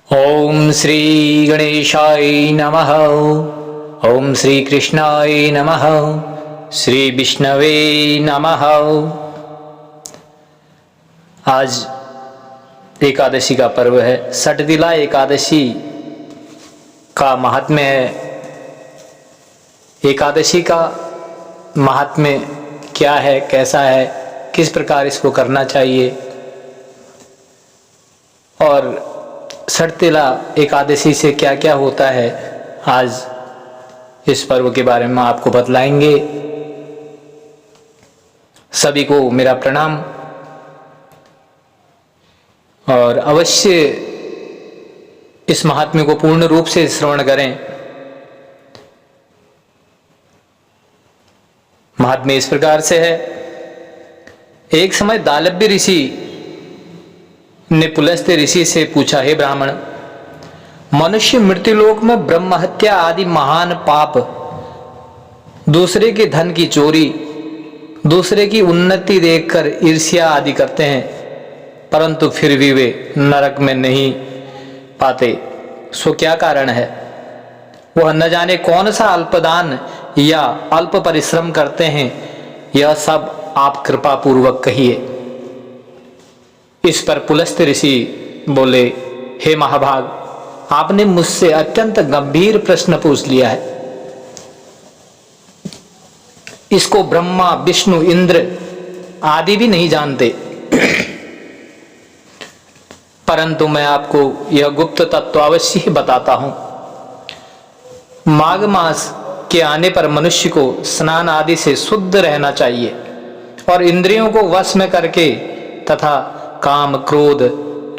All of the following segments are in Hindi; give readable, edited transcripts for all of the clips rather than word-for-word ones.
ओम श्री गणेशाय नमः। ओम श्री कृष्णाय नमः। श्री विष्णवे नमः। आज एकादशी का पर्व है। सटदिला एकादशी का महात्म्य है। एकादशी का महात्म्य क्या है, कैसा है, किस प्रकार इसको करना चाहिए और सटदिला एकादशी से क्या क्या होता है, आज इस पर्व के बारे में आपको बतलाएंगे। सभी को मेरा प्रणाम और अवश्य इस महात्म्य को पूर्ण रूप से श्रवण करें। महात्म्य इस प्रकार से है। एक समय दालभ्य ऋषि ने पुलस्त्य ऋषि से पूछा, हे ब्राह्मण, मनुष्य मृत्युलोक में ब्रह्म हत्या आदि महान पाप, दूसरे के धन की चोरी, दूसरे की उन्नति देखकर ईर्ष्या आदि करते हैं, परंतु फिर भी वे नरक में नहीं पाते। सो क्या कारण है? वह न जाने कौन सा अल्पदान या अल्प परिश्रम करते हैं। यह सब आप कृपा पूर्वक कहिए। इस पर पुलस्त्य ऋषि बोले, हे महाभाग, आपने मुझसे अत्यंत गंभीर प्रश्न पूछ लिया है। इसको ब्रह्मा, विष्णु, इंद्र आदि भी नहीं जानते, परंतु मैं आपको यह गुप्त तत्व अवश्य ही बताता हूं। माघ मास के आने पर मनुष्य को स्नान आदि से शुद्ध रहना चाहिए और इंद्रियों को वश में करके तथा काम, क्रोध,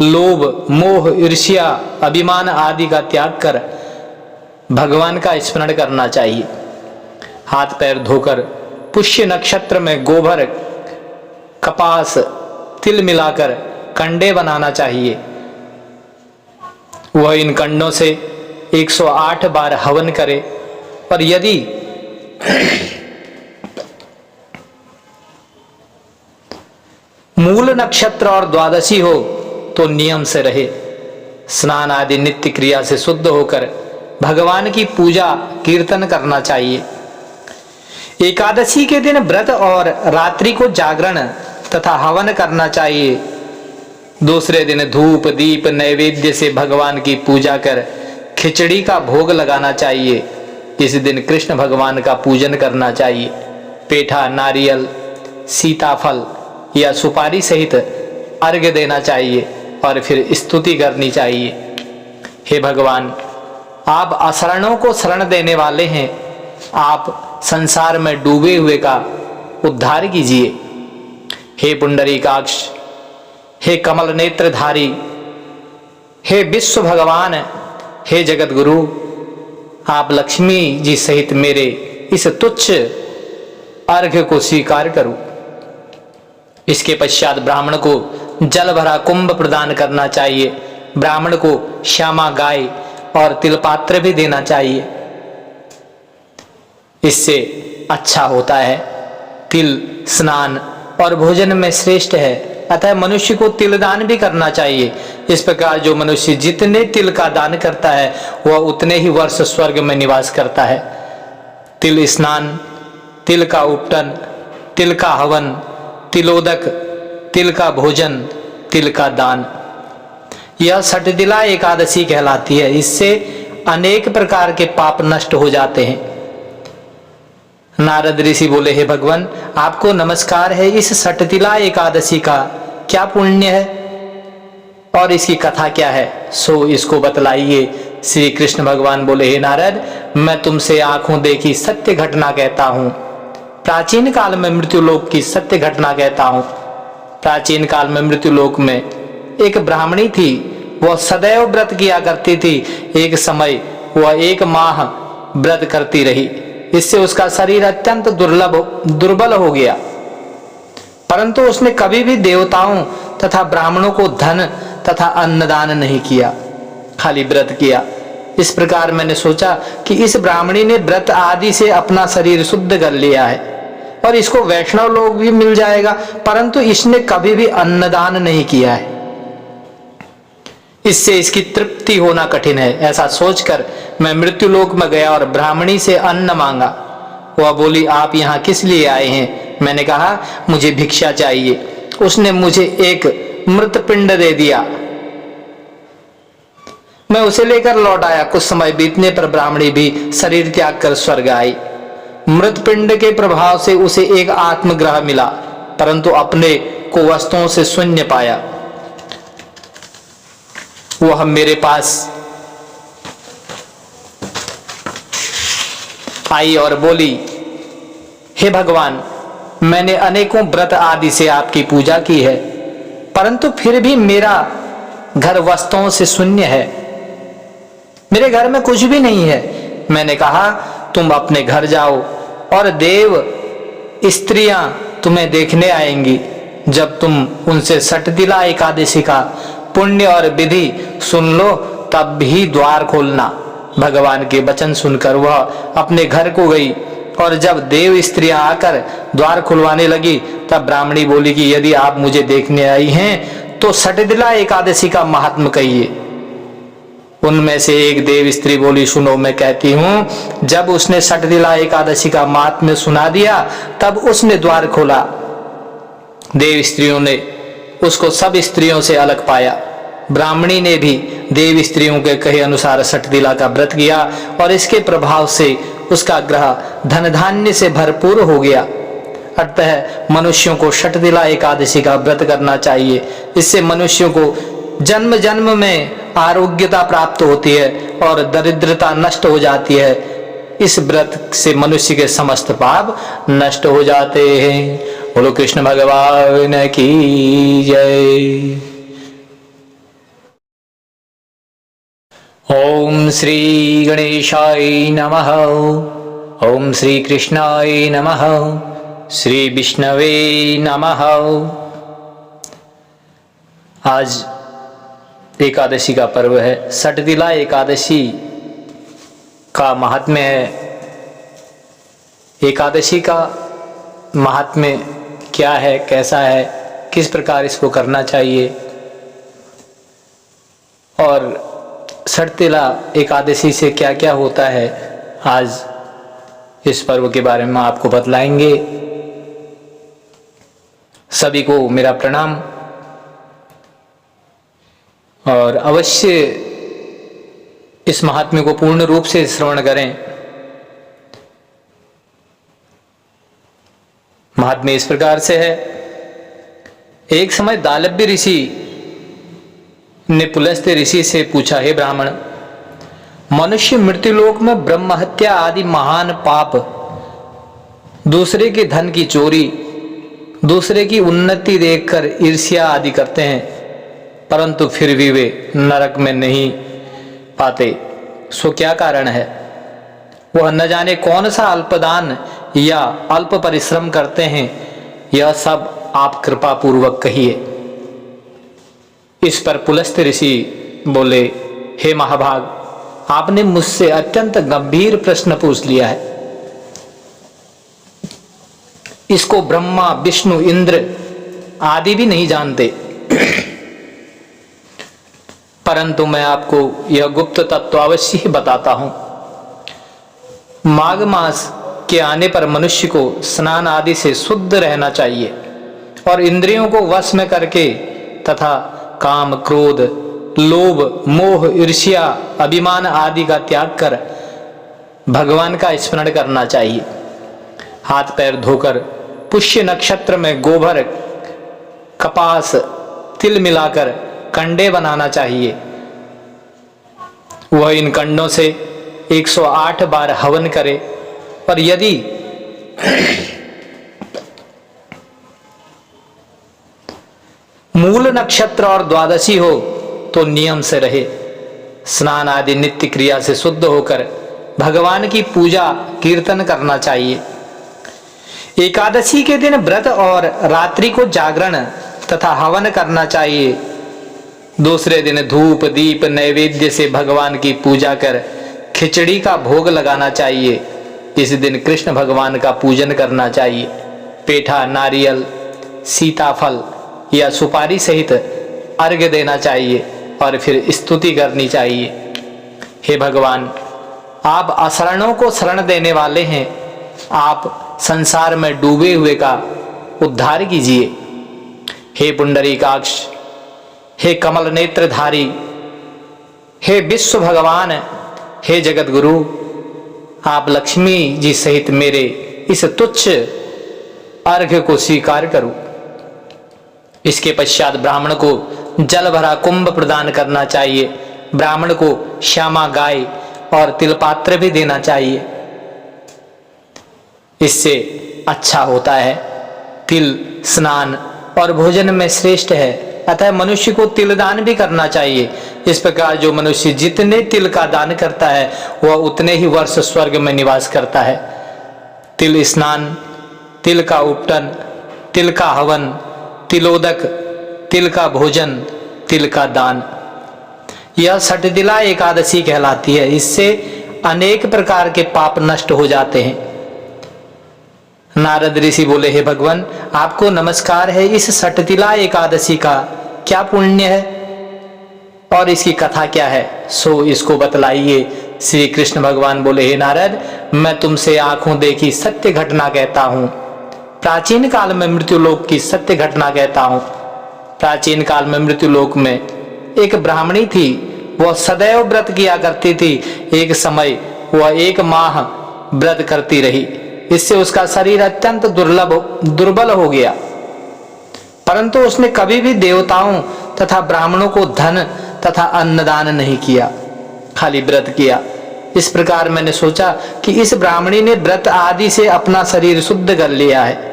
लोभ, मोह, ईर्ष्या, अभिमान आदि का त्याग कर भगवान का स्मरण करना चाहिए। हाथ पैर धोकर पुष्य नक्षत्र में गोबर, कपास, तिल मिलाकर कंडे बनाना चाहिए। वह इन कंडों से 108 बार हवन करे और यदि मूल नक्षत्र और द्वादशी हो तो नियम से रहे। स्नान आदि नित्य क्रिया से शुद्ध होकर भगवान की पूजा कीर्तन करना चाहिए। एकादशी के दिन व्रत और रात्रि को जागरण तथा हवन करना चाहिए। दूसरे दिन धूप, दीप, नैवेद्य से भगवान की पूजा कर खिचड़ी का भोग लगाना चाहिए। इस दिन कृष्ण भगवान का पूजन करना चाहिए। पेठा, नारियल, सीताफल या सुपारी सहित अर्घ्य देना चाहिए और फिर स्तुति करनी चाहिए। हे भगवान, आप अशरणों को शरण देने वाले हैं। आप संसार में डूबे हुए का उद्धार कीजिए। हे पुंडरीकाक्ष, हे कमल नेत्रधारी, हे विश्व भगवान, हे जगत गुरु, आप लक्ष्मी जी सहित मेरे इस तुच्छ अर्घ्य को स्वीकार करो। इसके पश्चात ब्राह्मण को जल भरा कुंभ प्रदान करना चाहिए। ब्राह्मण को श्यामा गाय और तिलपात्र भी देना चाहिए। इससे अच्छा होता है। तिल स्नान और भोजन में श्रेष्ठ है, अतः मनुष्य को तिल दान भी करना चाहिए। इस प्रकार जो मनुष्य जितने तिल का दान करता है वह उतने ही वर्ष स्वर्ग में निवास करता है। तिल स्नान, तिल का उपटन, तिल का हवन, तिलोदक, तिल का भोजन, तिल का दान, यह सटदिला एकादशी कहलाती है। इससे अनेक प्रकार के पाप नष्ट हो जाते हैं। नारद ऋषि बोले, हे भगवान, आपको नमस्कार है। इस सटदिला एकादशी का क्या पुण्य है और इसकी कथा क्या है, सो इसको बतलाइए। श्री कृष्ण भगवान बोले, हे नारद, मैं तुमसे आंखों देखी सत्य घटना कहता हूं। प्राचीन काल में मृत्युलोक की सत्य घटना कहता हूं। प्राचीन काल में मृत्युलोक में एक ब्राह्मणी थी। वह सदैव व्रत किया करती थी। एक समय वह 1 माह व्रत करती रही। इससे उसका शरीर अत्यंत दुर्बल हो गया, परंतु उसने कभी भी देवताओं तथा ब्राह्मणों को धन तथा अन्नदान नहीं किया, खाली व्रत किया। इस प्रकार मैंने सोचा कि इस ब्राह्मणी ने व्रत आदि से अपना शरीर शुद्ध कर लिया है और इसको वैष्णव लोग भी मिल जाएगा, परंतु इसने कभी भी अन्नदान नहीं किया है। इससे इसकी तृप्ति होना कठिन है। ऐसा सोचकर मैं मृत्युलोक में गया और ब्राह्मणी से अन्न मांगा। वह बोली, आप यहाँ किस लिए आए हैं? मैंने कहा, मुझे भिक्षा चाहिए। उसने मुझे एक मृत पिंड दे दिया। मैं उसे लेकर लौट आया। कुछ समय बीतने पर ब्राह्मणी भी शरीर त्याग कर स्वर्ग आई। मृत पिंड के प्रभाव से उसे एक आत्मग्रह मिला, परंतु अपने को वस्तुओं से शून्य पाया। वह मेरे पास आई और बोली, हे भगवान, मैंने अनेकों व्रत आदि से आपकी पूजा की है, परंतु फिर भी मेरा घर वस्तुओं से शून्य है। मेरे घर में कुछ भी नहीं है। मैंने कहा, तुम अपने घर जाओ और देव स्त्रियां तुम्हें देखने आएंगी। जब तुम उनसे षटदिला एकादशी का पुण्य और विधि सुन लो, तब भी द्वार खोलना। भगवान के वचन सुनकर वह अपने घर को गई और जब देव स्त्रियां आकर द्वार खुलवाने लगी, तब ब्राह्मणी बोली कि यदि आप मुझे देखने आई हैं तो षटदिला एकादशी का महात्म्य कहिए। उनमें से एक देव स्त्री बोली, सुनो, मैं कहती हूं। जब उसने षटदिला एकादशी का महात्म्य सुना दिया, तब उसने द्वार खोला। देव स्त्रियों ने उसको सब स्त्रियों से अलग पाया। ब्राह्मणी ने भी देव स्त्रियों के कहे अनुसार षटदिला का व्रत किया और इसके प्रभाव से उसका ग्रह धन धान्य से भरपूर हो गया। अतः मनुष्यों को षटदिला एकादशी का व्रत करना चाहिए। इससे मनुष्यों को जन्म जन्म में आरोग्यता प्राप्त होती है और दरिद्रता नष्ट हो जाती है। इस व्रत से मनुष्य के समस्त पाप नष्ट हो जाते हैं। बोलो कृष्ण भगवान की जय। ओम श्री गणेशाय नमः। ओम श्री कृष्णाय नमः। श्री विष्णवे नमः। आज एकादशी का पर्व है। षटदिला एकादशी का महात्म्य है। एकादशी का महात्म्य क्या है, कैसा है, किस प्रकार इसको करना चाहिए और षटदिला एकादशी से क्या क्या होता है, आज इस पर्व के बारे में आपको बतलाएंगे। सभी को मेरा प्रणाम और अवश्य इस महात्म्य को पूर्ण रूप से श्रवण करें। महात्म्य इस प्रकार से है। एक समय दालभ्य ऋषि ने पुलस्त्य ऋषि से पूछा, हे ब्राह्मण, मनुष्य मृत्युलोक में ब्रह्म हत्या आदि महान पाप, दूसरे के धन की चोरी, दूसरे की उन्नति देखकर ईर्ष्या आदि करते हैं, परंतु फिर भी वे नरक में नहीं पाते। सो क्या कारण है? वह न जाने कौन सा अल्पदान या अल्प परिश्रम करते हैं। यह सब आप कृपा पूर्वक कहिए। इस पर पुलस्त्य ऋषि बोले, हे महाभाग, आपने मुझसे अत्यंत गंभीर प्रश्न पूछ लिया है। इसको ब्रह्मा, विष्णु, इंद्र आदि भी नहीं जानते, परंतु मैं आपको यह गुप्त तत्व अवश्य ही बताता हूं। माघ मास के आने पर मनुष्य को स्नान आदि से शुद्ध रहना चाहिए और इंद्रियों को वश में करके तथा काम, क्रोध, लोभ, मोह, ईर्ष्या, अभिमान आदि का त्याग कर भगवान का स्मरण करना चाहिए। हाथ पैर धोकर पुष्य नक्षत्र में गोबर, कपास, तिल मिलाकर कंडे बनाना चाहिए। वह इन कंडों से 108 बार हवन करे और यदि मूल नक्षत्र और द्वादशी हो तो नियम से रहे। स्नान आदि नित्य क्रिया से शुद्ध होकर भगवान की पूजा कीर्तन करना चाहिए। एकादशी के दिन व्रत और रात्रि को जागरण तथा हवन करना चाहिए। दूसरे दिन धूप दीप नैवेद्य से भगवान की पूजा कर खिचड़ी का भोग लगाना चाहिए। इस दिन कृष्ण भगवान का पूजन करना चाहिए। पेठा, नारियल, सीताफल या सुपारी सहित अर्घ्य देना चाहिए और फिर स्तुति करनी चाहिए। हे भगवान, आप अशरणों को शरण देने वाले हैं, आप संसार में डूबे हुए का उद्धार कीजिए। हे पुंडरीकाक्ष, हे कमल नेत्रधारी, हे विश्व भगवान, हे जगत गुरु, आप लक्ष्मी जी सहित मेरे इस तुच्छ अर्घ्य को स्वीकार करो। इसके पश्चात ब्राह्मण को जल भरा कुंभ प्रदान करना चाहिए। ब्राह्मण को श्यामा गाय और तिलपात्र भी देना चाहिए, इससे अच्छा होता है। तिल स्नान और भोजन में श्रेष्ठ है, अतः मनुष्य को तिल दान भी करना चाहिए। इस प्रकार जो मनुष्य जितने तिल का दान करता है वह उतने ही वर्ष स्वर्ग में निवास करता है। तिल स्नान, तिल का उपटन, तिल का हवन, तिलोदक, तिल का भोजन, तिल का दान, यह षटतिला एकादशी कहलाती है। इससे अनेक प्रकार के पाप नष्ट हो जाते हैं। नारद ऋषि बोले, हे भगवान, आपको नमस्कार है। इस षटतिला एकादशी का क्या पुण्य है और इसकी कथा क्या है, सो इसको बतलाइए। श्री कृष्ण भगवान बोले, हे नारद, मैं तुमसे आंखों देखी सत्य घटना कहता हूं। प्राचीन काल में मृत्युलोक की सत्य घटना कहता हूं। प्राचीन काल में मृत्युलोक में एक ब्राह्मणी थी, वह सदैव व्रत किया करती थी। एक समय वह 1 माह व्रत करती रही, इससे उसका शरीर अत्यंत दुर्बल हो गया, परंतु उसने कभी भी देवताओं तथा ब्राह्मणों को धन तथा अन्नदान नहीं किया, खाली व्रत किया। इस प्रकार मैंने सोचा कि इस ब्राह्मणी ने व्रत आदि से अपना शरीर शुद्ध कर लिया है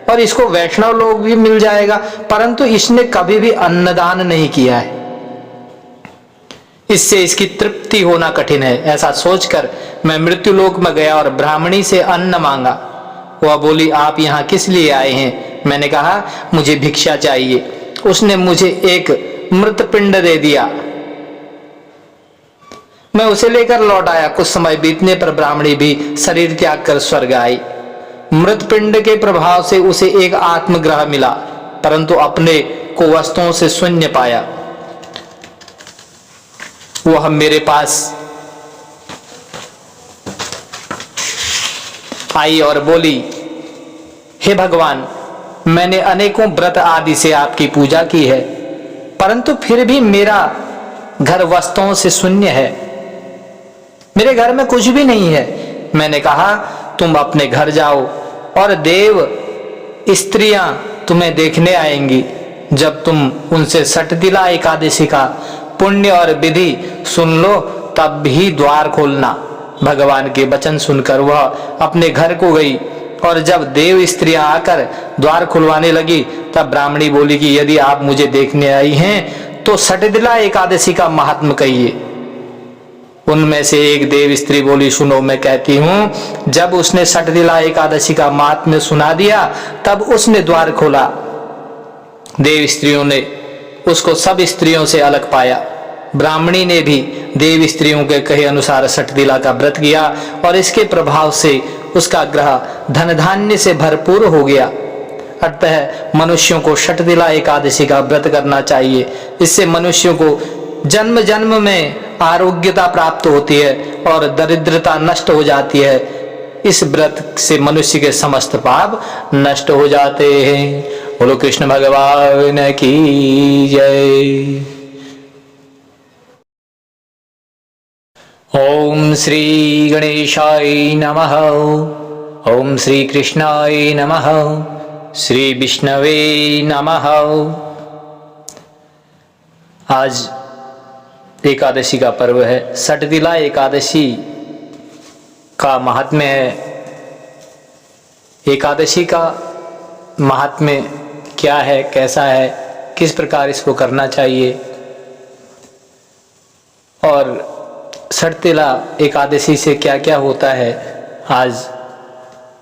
और इसको वैष्णव लोग भी मिल जाएगा, परंतु इसने कभी भी अन्नदान नहीं किया है, इससे इसकी तृप्ति होना कठिन है। ऐसा सोचकर मैं मृत्युलोक में गया और ब्राह्मणी से अन्न मांगा। वह बोली, आप यहाँ किस लिए आए हैं? मैंने कहा, मुझे भिक्षा चाहिए। उसने मुझे एक मृत पिंड दे दिया, मैं उसे लेकर लौट आया। कुछ समय बीतने पर ब्राह्मणी भी शरीर त्याग कर स्वर्ग आई। मृत पिंड के प्रभाव से उसे एक आत्मग्रह मिला, परंतु अपने को वस्तुओं से शून्य पाया। वह मेरे पास आई और बोली, हे भगवान, मैंने अनेकों व्रत आदि से आपकी पूजा की है, परंतु फिर भी मेरा घर वस्तुओं से शून्य है, मेरे घर में कुछ भी नहीं है। मैंने कहा, तुम अपने घर जाओ और देव स्त्रियां तुम्हें देखने आएंगी। जब तुम उनसे षटतिला एकादशी का पुण्य और विधि सुन लो, तब भी द्वार खोलना। भगवान के वचन सुनकर वह अपने घर को गई और जब देव स्त्रियां आकर द्वार खुलवाने लगी, तब ब्राह्मणी बोली कि यदि आप मुझे देखने आई हैं तो षटतिला एकादशी का महात्म्य कहिए। उनमें से एक देव स्त्री बोली, सुनो, मैं कहती हूं। जब उसने षटतिला एकादशी का महात्म्य सुना दिया, तब उसने द्वार खोला। देव स्त्रियों ने उसको सब स्त्रियों से अलग पाया। ब्राह्मणी ने भी देव स्त्रियों के कहे अनुसार षटतिला का व्रत किया और इसके प्रभाव से उसका ग्रह धन धान्य से भरपूर हो गया। अतः मनुष्यों को षटतिला एकादशी का व्रत करना चाहिए। इससे मनुष्यों को जन्म जन्म में आरोग्यता प्राप्त होती है और दरिद्रता नष्ट हो जाती है। इस व्रत से मनुष्य के समस्त पाप नष्ट हो जाते हैं। बोलो कृष्ण भगवान की जय। ओम श्री गणेशाय नमः। ओम श्री कृष्णाय नमः। श्री विष्णवे नमः। आज एकादशी का पर्व है। षटतिला एकादशी का महात्म्य है। एकादशी का महात्म्य क्या है, कैसा है, किस प्रकार इसको करना चाहिए और षटतिला एकादशी से क्या क्या होता है, आज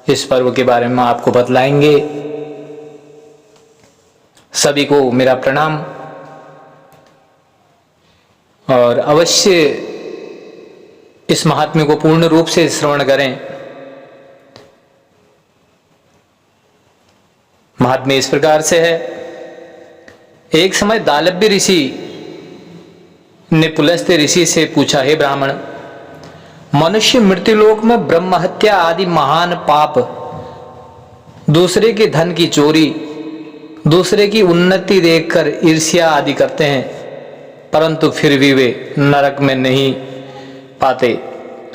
इस पर्व के बारे में आपको बतलाएंगे। सभी को मेरा प्रणाम और अवश्य इस महात्म्य को पूर्ण रूप से श्रवण करें। महात्म्य इस प्रकार से है। एक समय दालव्य ऋषि ने पुलस्त्य ऋषि से पूछा, हे ब्राह्मण, मनुष्य मृत्युलोक में ब्रह्म हत्या आदि महान पाप, दूसरे के धन की चोरी, दूसरे की उन्नति देखकर ईर्ष्या आदि करते हैं, परंतु फिर भी वे नरक में नहीं पाते।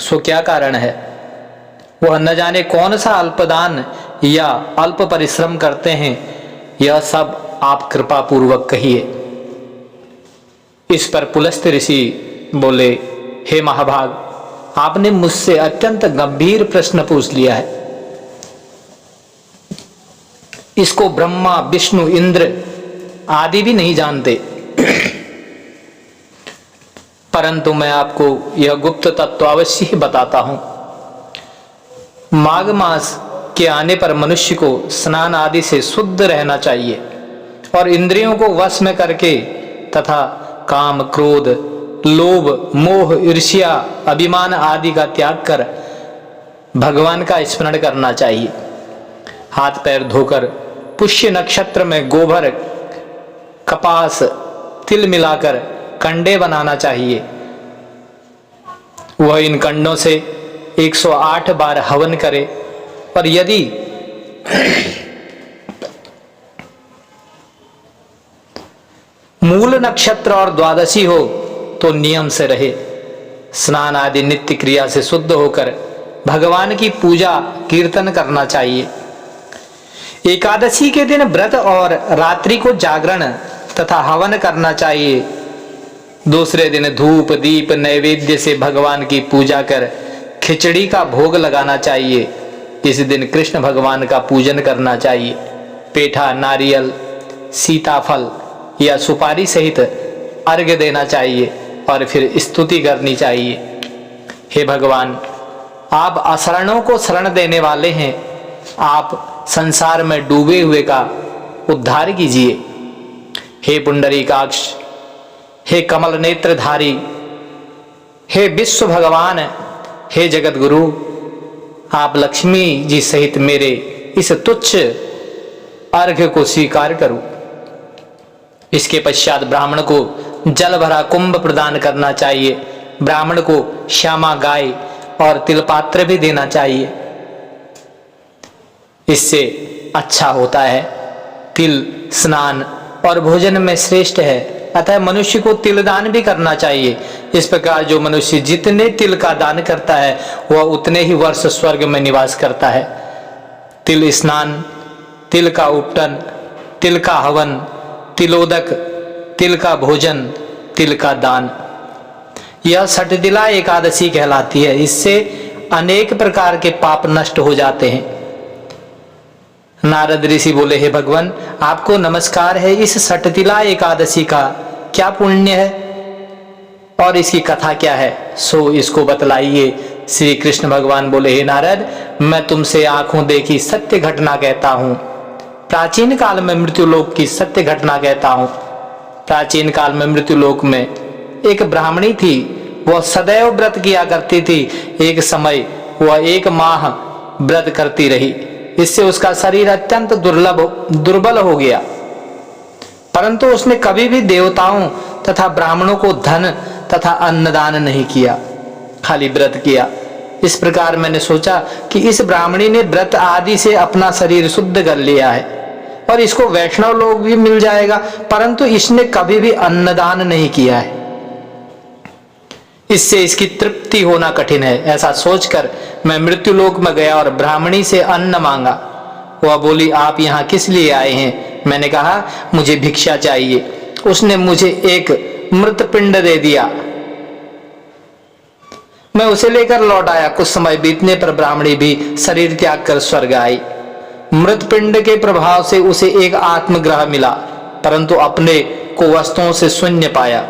सो क्या कारण है? वह न जाने कौन सा अल्पदान या अल्प परिश्रम करते हैं। यह सब आप कृपा पूर्वक कहिए। इस पर पुलस्त्य ऋषि बोले, हे महाभाग, आपने मुझसे अत्यंत गंभीर प्रश्न पूछ लिया है। इसको ब्रह्मा, विष्णु, इंद्र आदि भी नहीं जानते, परंतु मैं आपको यह गुप्त तत्व अवश्य ही बताता हूं। माघ मास के आने पर मनुष्य को स्नान आदि से शुद्ध रहना चाहिए और इंद्रियों को वश में करके तथा काम, क्रोध, लोभ, मोह, ईर्ष्या, अभिमान आदि का त्याग कर भगवान का स्मरण करना चाहिए। हाथ पैर धोकर पुष्य नक्षत्र में गोबर, कपास, तिल मिलाकर कंडे बनाना चाहिए। वह इन कंडों से 108 बार हवन करे और यदि मूल नक्षत्र और द्वादशी हो तो नियम से रहे। स्नान आदि नित्य क्रिया से शुद्ध होकर भगवान की पूजा कीर्तन करना चाहिए। एकादशी के दिन व्रत और रात्रि को जागरण तथा हवन करना चाहिए। दूसरे दिन धूप, दीप, नैवेद्य से भगवान की पूजा कर खिचड़ी का भोग लगाना चाहिए। इस दिन कृष्ण भगवान का पूजन करना चाहिए। पेठा, नारियल, सीताफल या सुपारी सहित अर्घ्य देना चाहिए और फिर स्तुति करनी चाहिए। हे भगवान, आप अशरणों को शरण देने वाले हैं। आप संसार में डूबे हुए का उद्धार कीजिए। हे पुंडरीकाक्ष, हे कमल नेत्रधारी, हे विश्व भगवान, हे जगत गुरु, आप लक्ष्मी जी सहित मेरे इस तुच्छ अर्घ्य को स्वीकार करो। इसके पश्चात ब्राह्मण को जल भरा कुंभ प्रदान करना चाहिए। ब्राह्मण को श्यामा गाय और तिलपात्र भी देना चाहिए। इससे अच्छा होता है। तिल स्नान और भोजन में श्रेष्ठ है, अतः मनुष्य को तिल दान भी करना चाहिए। इस प्रकार जो मनुष्य जितने तिल का दान करता है वह उतने ही वर्ष स्वर्ग में निवास करता है। तिल स्नान, तिल का उपटन, तिल का हवन, तिलोदक, तिल का भोजन, तिल का दान, यह सठदिला एकादशी कहलाती है। इससे अनेक प्रकार के पाप नष्ट हो जाते हैं। नारद ऋषि बोले, हे भगवान, आपको नमस्कार है। इस सठदिला एकादशी का क्या पुण्य है और इसकी कथा क्या है, सो इसको बतलाइए। श्री कृष्ण भगवान बोले, हे नारद, मैं तुमसे आंखों देखी सत्य घटना कहता हूं। प्राचीन काल में मृत्युलोक की सत्य घटना कहता हूं। प्राचीन काल में मृत्युलोक में एक ब्राह्मणी थी। वह सदैव व्रत किया करती थी। एक समय वह 1 माह व्रत करती रही। इससे उसका शरीर अत्यंत दुर्बल हो गया, परंतु उसने कभी भी देवताओं तथा ब्राह्मणों को धन तथा अन्नदान नहीं किया, खाली व्रत किया। इस प्रकार मैंने सोचा कि इस ब्राह्मणी ने व्रत आदि से अपना शरीर शुद्ध कर लिया है और इसको वैष्णव लोग भी मिल जाएगा, परंतु इसने कभी भी अन्नदान नहीं किया है। इससे इसकी तृप्ति होना कठिन है। ऐसा सोचकर मैं मृत्युलोक में गया और ब्राह्मणी से अन्न मांगा। वह बोली, आप यहाँ किस लिए आए हैं? मैंने कहा, मुझे भिक्षा चाहिए। उसने मुझे एक मृत पिंड दे दिया। मैं उसे लेकर लौट आया। कुछ समय बीतने पर ब्राह्मणी भी शरीर त्याग कर स्वर्ग आई। मृत पिंड के प्रभाव से उसे एक आत्मग्रह मिला, परंतु अपने को वस्तुओं से शून्य पाया।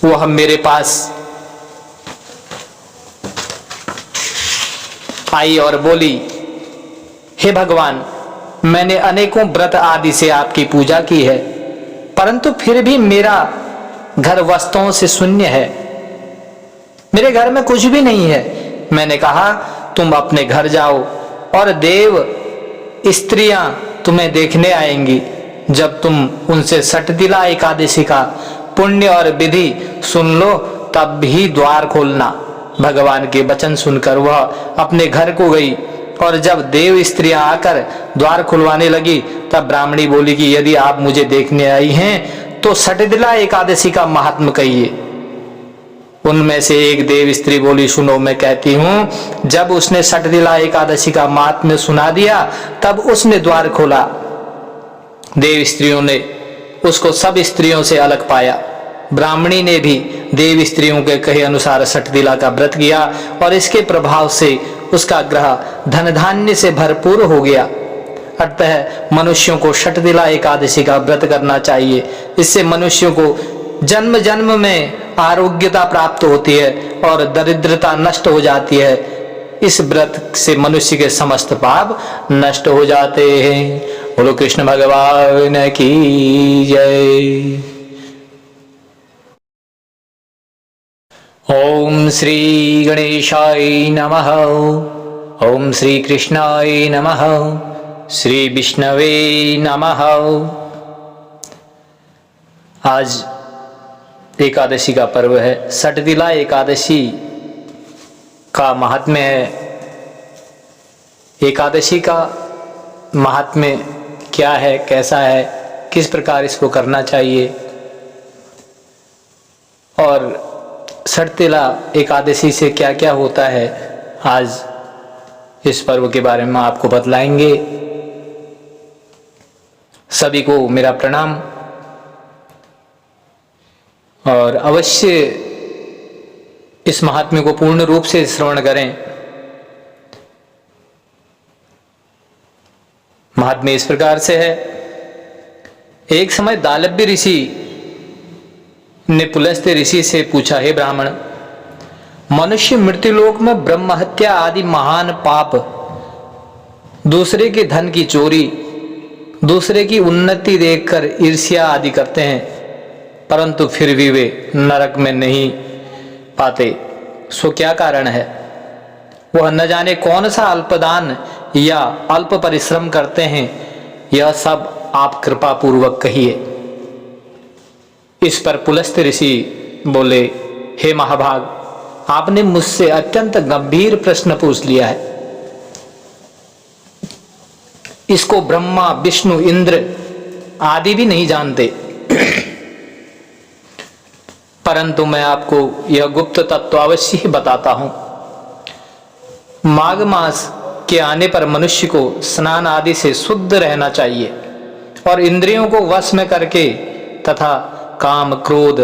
वह मेरे पास आई और बोली, हे भगवान, मैंने अनेकों व्रत आदि से आपकी पूजा की है, परंतु फिर भी मेरा घर वस्तुओं से शून्य है। मेरे घर में कुछ भी नहीं है। मैंने कहा, तुम अपने घर जाओ और देव स्त्रियां तुम्हें देखने आएंगी। जब तुम उनसे सठदिला एकादशी का पुण्य और विधि सुन लो तब भी द्वार खोलना। भगवान के वचन सुनकर वह अपने घर को गई और जब देव स्त्रियां आकर द्वार खुलवाने लगी तब ब्राह्मणी बोली कि यदि आप मुझे देखने आई हैं तो षटदिला एकादशी का महात्म्य कहिए। उनमें से एक देव स्त्री बोली, सुनो मैं कहती हूं। जब उसने षटदिला एकादशी का महात्म्य सुना दिया तब उसने द्वार खोला। देव स्त्रियों ने उसको सब स्त्रियों से अलग पाया। ब्राह्मणी ने भी देव स्त्रियों के कहे अनुसार षटदिला का व्रत किया और इसके प्रभाव से उसका ग्रह धन धान्य से भरपूर हो गया। अतः मनुष्यों को षटदिला एकादशी का व्रत करना चाहिए। इससे मनुष्यों को जन्म जन्म में आरोग्यता प्राप्त होती है और दरिद्रता नष्ट हो जाती है। इस व्रत से मनुष्य के समस्त पाप नष्ट हो जाते हैं। बोलो कृष्ण भगवान की जय। ओम श्री गणेशाय नमः। ओम श्री कृष्णाय नमः। श्री विष्णवे नमः। आज एकादशी का पर्व है। षटदिला एकादशी का महात्म्य है। एकादशी का महात्म्य क्या है, कैसा है, किस प्रकार इसको करना चाहिए और षटदिला एकादशी से क्या क्या होता है, आज इस पर्व के बारे में आपको बतलाएंगे। सभी को मेरा प्रणाम और अवश्य इस महात्म्य को पूर्ण रूप से श्रवण करें। महात्म्य इस प्रकार से है। एक समय दालभ्य ऋषि ने पुलस्त्य ऋषि से पूछा, हे ब्राह्मण, मनुष्य मृत्युलोक में ब्रह्म हत्या आदि महान पाप, दूसरे के धन की चोरी, दूसरे की उन्नति देखकर ईर्ष्या आदि करते हैं, परंतु फिर भी वे नरक में नहीं पाते। सो क्या कारण है? वह न जाने कौन सा अल्पदान या अल्प परिश्रम करते हैं। यह सब आप कृपा पूर्वक कहिए। इस पर पुलस्त्य ऋषि बोले, हे महाभाग, आपने मुझसे अत्यंत गंभीर प्रश्न पूछ लिया है। इसको ब्रह्मा, विष्णु, इंद्र आदि भी नहीं जानते, परंतु मैं आपको यह गुप्त तत्व अवश्य ही बताता हूं। माघ मास के आने पर मनुष्य को स्नान आदि से शुद्ध रहना चाहिए और इंद्रियों को वश में करके तथा काम, क्रोध,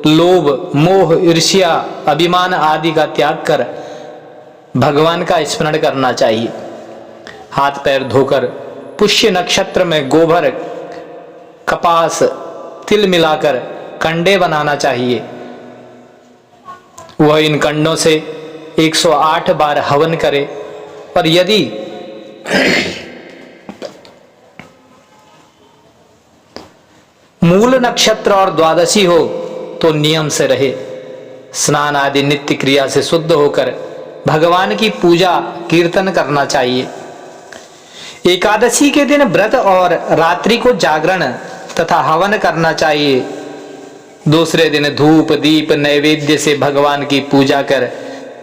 लोभ, मोह, ईर्ष्या, अभिमान आदि का त्याग कर भगवान का स्मरण करना चाहिए। हाथ पैर धोकर पुष्य नक्षत्र में गोबर, कपास, तिल मिलाकर कंडे बनाना चाहिए। वह इन कंडों से 108 बार हवन करे और यदि मूल नक्षत्र और द्वादशी हो तो नियम से रहे। स्नान आदि नित्य क्रिया से शुद्ध होकर भगवान की पूजा कीर्तन करना चाहिए। एकादशी के दिन व्रत और रात्रि को जागरण तथा हवन करना चाहिए। दूसरे दिन धूप, दीप, नैवेद्य से भगवान की पूजा कर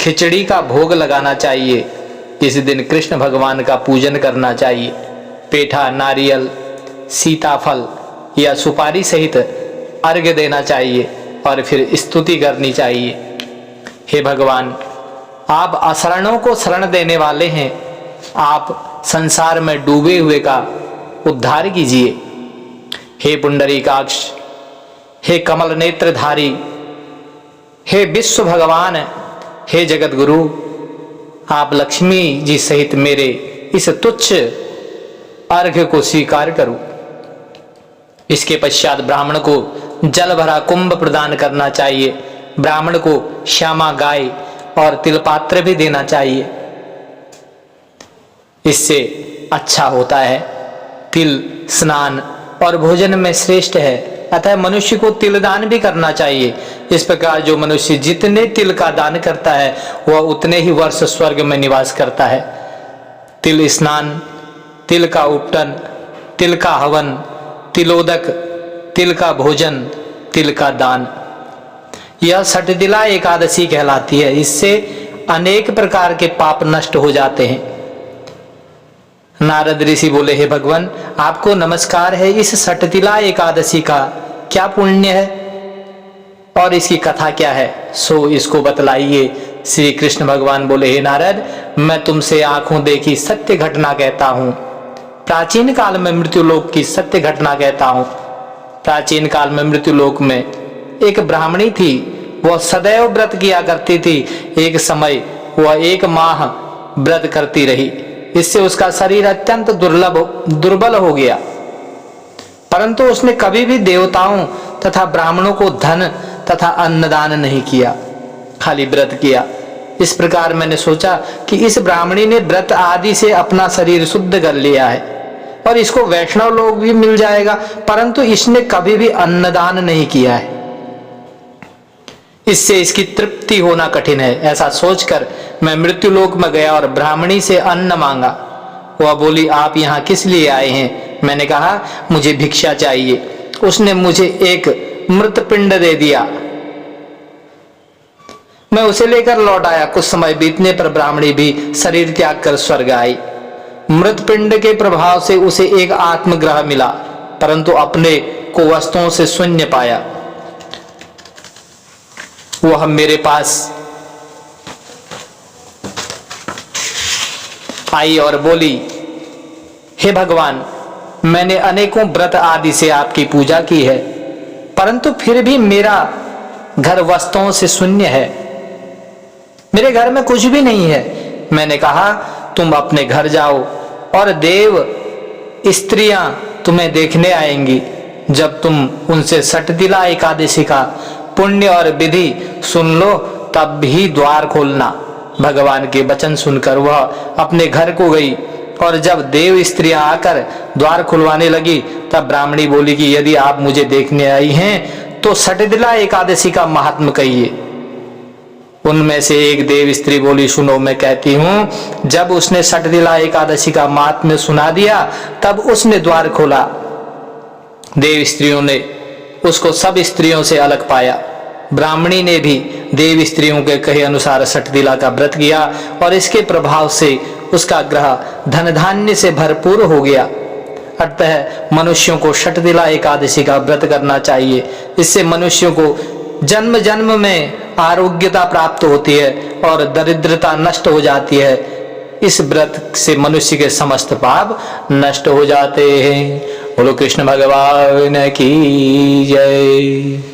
खिचड़ी का भोग लगाना चाहिए। इस दिन कृष्ण भगवान का पूजन करना चाहिए। पेठा, नारियल, सीताफल या सुपारी सहित अर्घ्य देना चाहिए और फिर स्तुति करनी चाहिए। हे भगवान, आप अशरणों को शरण देने वाले हैं। आप संसार में डूबे हुए का उद्धार कीजिए। हे पुंडरीकाक्ष, हे कमल नेत्रधारी, हे विश्व भगवान, हे जगत गुरु, आप लक्ष्मी जी सहित मेरे इस तुच्छ अर्घ्य को स्वीकार करो। इसके पश्चात ब्राह्मण को जल भरा कुंभ प्रदान करना चाहिए। ब्राह्मण को श्यामा गाय और तिलपात्र भी देना चाहिए। इससे अच्छा होता है। तिल स्नान और भोजन में श्रेष्ठ है, अतः मनुष्य को तिल दान भी करना चाहिए। इस प्रकार जो मनुष्य जितने तिल का दान करता है वह उतने ही वर्ष स्वर्ग में निवास करता है। तिल स्नान, तिल का उपटन, तिल का हवन, तिलोदक, तिल का भोजन तिल का दान। यह सटदिला एकादशी कहलाती है। इससे अनेक प्रकार के पाप नष्ट हो जाते हैं। नारद ऋषि बोले, हे भगवान, आपको नमस्कार है। इस सटदिला एकादशी का क्या पुण्य है और इसकी कथा क्या है, सो इसको बतलाइए। श्री कृष्ण भगवान बोले, हे नारद, मैं तुमसे आंखों देखी सत्य घटना कहता हूं। प्राचीन काल में मृत्युलोक की सत्य घटना कहता हूं। प्राचीन काल में मृत्युलोक में एक ब्राह्मणी थी। वह सदैव व्रत किया करती थी। एक समय वह 1 माह व्रत करती रही। इससे उसका शरीर अत्यंत दुर्बल हो गया, परंतु उसने कभी भी देवताओं तथा ब्राह्मणों को धन तथा अन्नदान नहीं किया, खाली व्रत किया। इस प्रकार मैंने सोचा कि इस ब्राह्मणी ने व्रत आदि से अपना शरीर शुद्ध कर लिया है और इसको वैष्णव लोग भी मिल जाएगा, परंतु इसने कभी भी अन्नदान नहीं किया है। इससे इसकी तृप्ति होना कठिन है। ऐसा सोचकर मैं मृत्युलोक में गया और ब्राह्मणी से अन्न मांगा। वह बोली, आप यहाँ किस लिए आए हैं? मैंने कहा, मुझे भिक्षा चाहिए। उसने मुझे एक मृत पिंड दे दिया। मैं उसे लेकर लौट आया। कुछ समय बीतने पर ब्राह्मणी भी शरीर त्याग कर स्वर्ग आई। मृत पिंड के प्रभाव से उसे एक आत्मग्रह मिला, परंतु अपने को वस्तुओं से शून्य पाया। वह मेरे पास आई और बोली, हे भगवान, मैंने अनेकों व्रत आदि से आपकी पूजा की है, परंतु फिर भी मेरा घर वस्तुओं से शून्य है। मेरे घर में कुछ भी नहीं है। मैंने कहा, तुम अपने घर जाओ और देव स्त्रियां तुम्हें देखने आएंगी। जब तुम उनसे सटदिला एकादशी का पुण्य और विधि सुन लो, तब भी द्वार खोलना। भगवान के वचन सुनकर वह अपने घर को गई और जब देव स्त्रियां आकर द्वार खुलवाने लगी, तब ब्राह्मणी बोली कि यदि आप मुझे देखने आई हैं तो सटदिला एकादशी का महात्म्य कहिए। उनमें से एक देव स्त्री बोली, सुनो, मैं कहती हूं। जब उसने सटदिला एकादशी का महात्म्य सुना दिया, तब उसने द्वार खोला। देव स्त्रियों ने उसको सब स्त्रियों से अलग पाया। ब्राह्मणी ने भी देव स्त्रियों के कहे अनुसार सटदिला का व्रत किया और इसके प्रभाव से उसका ग्रह धन धान्य से भरपूर हो गया। अतः मनुष्यों को सटदिला एकादशी का व्रत करना चाहिए। इससे मनुष्यों को जन्म जन्म में आरोग्यता प्राप्त होती है और दरिद्रता नष्ट हो जाती है। इस व्रत से मनुष्य के समस्त पाप नष्ट हो जाते हैं। बोलो कृष्ण भगवान की जय।